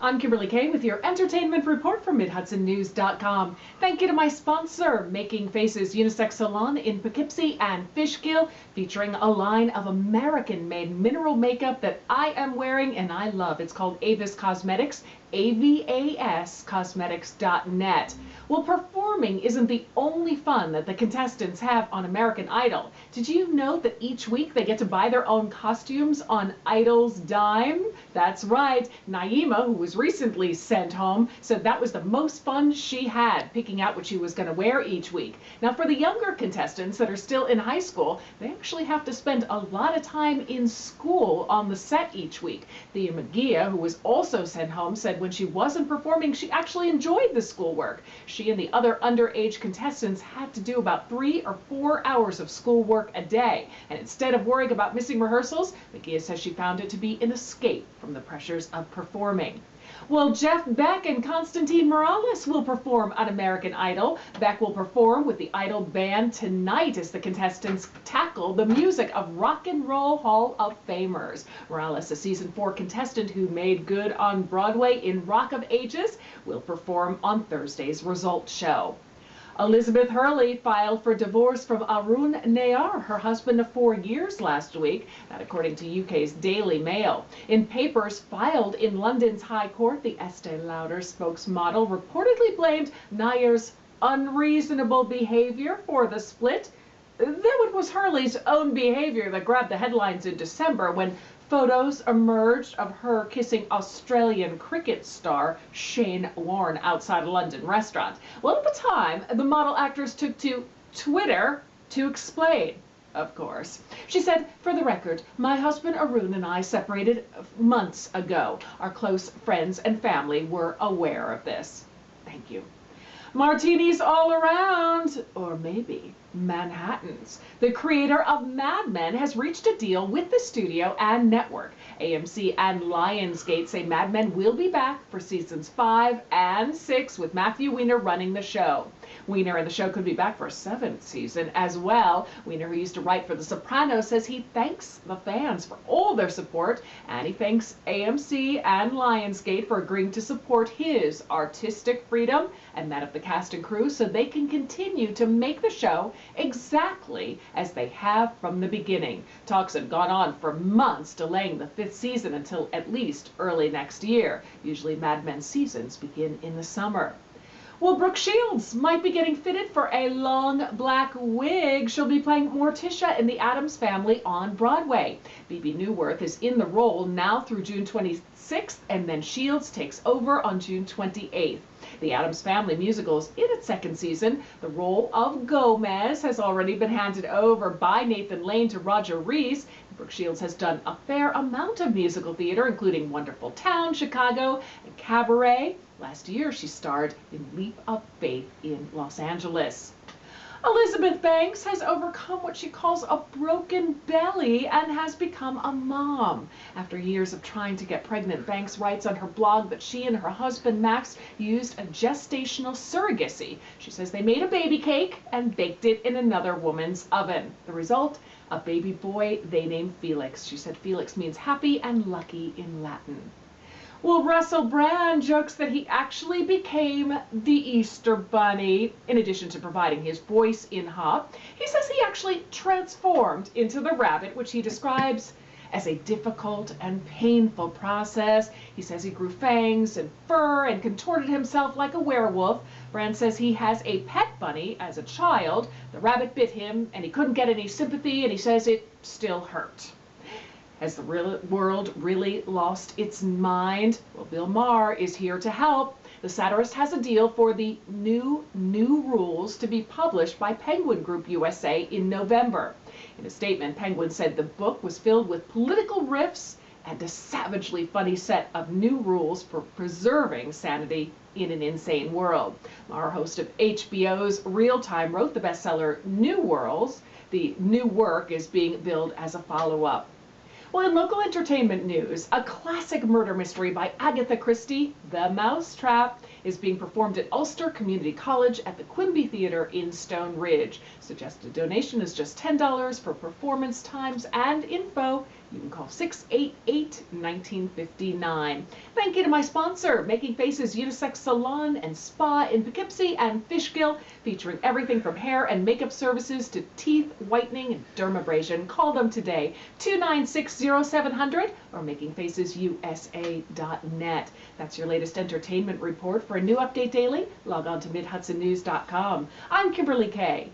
I'm Kimberly Kay with your entertainment report from MidHudsonNews.com. Thank you to my sponsor, Making Faces Unisex Salon in Poughkeepsie and Fishkill, featuring a line of American-made mineral makeup that I am wearing and I love. It's called Avas Cosmetics, avascosmetics.net. Well, performing isn't the only fun that the contestants have on American Idol. Did you know that each week they get to buy their own costumes on Idol's dime? That's right. Naima, who was recently sent home, said that was the most fun she had, picking out what she was going to wear each week. Now, for the younger contestants that are still in high school, they actually have to spend a lot of time in school on the set each week. Thea McGee, who was also sent home, said when she wasn't performing, she actually enjoyed the schoolwork. She and the other underage contestants had to do about 3 or 4 hours of schoolwork a day. And instead of worrying about missing rehearsals, McGee says she found it to be an escape from the pressures of performing. Well, Jeff Beck and Constantine Morales will perform on American Idol. Beck will perform with the Idol band tonight as the contestants tackle the music of Rock and Roll Hall of Famers. Morales, a season 4 contestant who made good on Broadway in Rock of Ages, will perform on Thursday's results show. Elizabeth Hurley filed for divorce from Arun Nayar, her husband of 4 years, last week, that according to UK's Daily Mail. In papers filed in London's High Court, the Estee Lauder spokesmodel reportedly blamed Nayar's unreasonable behavior for the split. Though it was Hurley's own behavior that grabbed the headlines in December when photos emerged of her kissing Australian cricket star Shane Warne outside a London restaurant. Well, at the time, the model actress took to Twitter to explain, of course. She said, "For the record, my husband Arun and I separated months ago. Our close friends and family were aware of this. Thank you." Martinis all around, or maybe Manhattans. The creator of Mad Men has reached a deal with the studio and network. AMC and Lionsgate say Mad Men will be back for seasons 5 and 6 with Matthew Weiner running the show. Weiner and the show could be back for a 7th season as well. Weiner, who used to write for The Sopranos, says he thanks the fans for all their support, and he thanks AMC and Lionsgate for agreeing to support his artistic freedom and that of the cast and crew so they can continue to make the show exactly as they have from the beginning. Talks had gone on for months, delaying the 5th season until at least early next year. Usually Mad Men seasons begin in the summer. Well, Brooke Shields might be getting fitted for a long black wig. She'll be playing Morticia in The Addams Family on Broadway. Bebe Neuwirth is in the role now through June 26th, and then Shields takes over on June 28th. The Addams Family musical is in its 2nd season. The role of Gomez has already been handed over by Nathan Lane to Roger Rees. Brooke Shields has done a fair amount of musical theater, including Wonderful Town, Chicago, and Cabaret. Last year, she starred in Leap of Faith in Los Angeles. Elizabeth Banks has overcome what she calls a broken belly and has become a mom. After years of trying to get pregnant, Banks writes on her blog that she and her husband Max used a gestational surrogacy. She says they made a baby cake and baked it in another woman's oven. The result? A baby boy they named Felix. She said Felix means happy and lucky in Latin. Well, Russell Brand jokes that he actually became the Easter Bunny. In addition to providing his voice in Hop, he says he actually transformed into the rabbit, which he describes as a difficult and painful process. He says he grew fangs and fur and contorted himself like a werewolf. Brand says he has a pet bunny as a child. The rabbit bit him and he couldn't get any sympathy, and he says it still hurt. Has the world really lost its mind? Well, Bill Maher is here to help. The satirist has a deal for the new rules to be published by Penguin Group USA in November. In a statement, Penguin said the book was filled with political riffs and a savagely funny set of new rules for preserving sanity in an insane world. Maher, host of HBO's Real Time, wrote the bestseller New Worlds. The new work is being billed as a follow-up. Well, in local entertainment news, a classic murder mystery by Agatha Christie, The Mousetrap, is being performed at Ulster Community College at the Quimby Theatre in Stone Ridge. Suggested donation is just $10 for performance times and info. You can call 688-1959. Thank you to my sponsor, Making Faces Unisex Salon and Spa in Poughkeepsie and Fishkill, featuring everything from hair and makeup services to teeth whitening and dermabrasion. Call them today, 296-0700 or makingfacesusa.net. That's your latest entertainment report. For a new update daily, log on to MidHudsonNews.com. I'm Kimberly Kay.